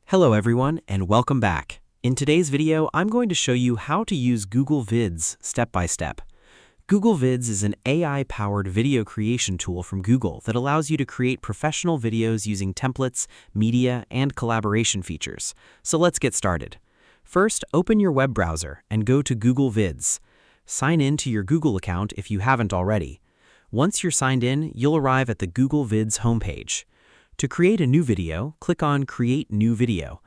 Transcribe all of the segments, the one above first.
Hello everyone and welcome back. In today's video, I'm going to show you how to use Google Vids step by step. Google Vids is an AI-powered video creation tool from Google that allows you to create professional videos using templates, media, and collaboration features. So let's get started. First, open your web browser and go to Google Vids. Sign in to your Google account if you haven't already. Once you're signed in, you'll arrive at the Google Vids homepage. To create a new video, click on Create New Video.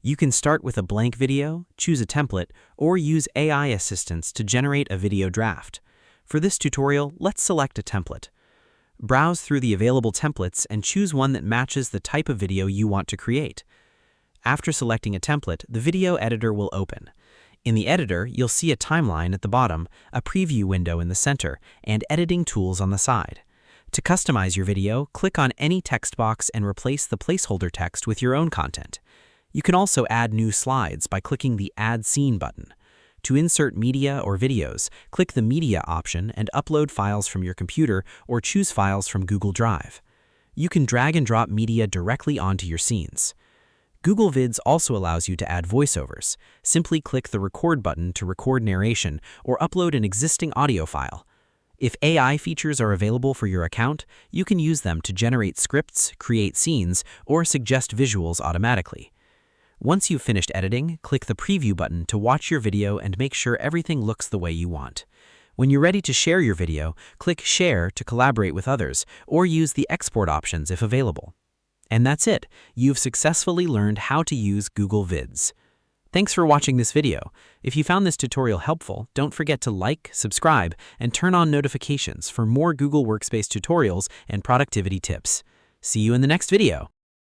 You can start with a blank video, choose a template, or use AI assistants to generate a video draft. For this tutorial, let's select a template. Browse through the available templates and choose one that matches the type of video you want to create. After selecting a template, the video editor will open. In the editor, you'll see a timeline at the bottom, a preview window in the center, and editing tools on the side. To customize your video, click on any text box and replace the placeholder text with your own content. You can also add new slides by clicking the Add Scene button. To insert media or videos, click the Media option and upload files from your computer or choose files from Google Drive. You can drag and drop media directly onto your scenes. Google Vids also allows you to add voiceovers. Simply click the Record button to record narration or upload an existing audio file. If AI features are available for your account, you can use them to generate scripts, create scenes, or suggest visuals automatically. Once you've finished editing, click the Preview button to watch your video and make sure everything looks the way you want. When you're ready to share your video, click Share to collaborate with others, or use the Export options if available. And that's it. You've successfully learned how to use Google Vids. Thanks for watching this video. If you found this tutorial helpful, don't forget to like, subscribe, and turn on notifications for more Google Workspace tutorials and productivity tips. See you in the next video.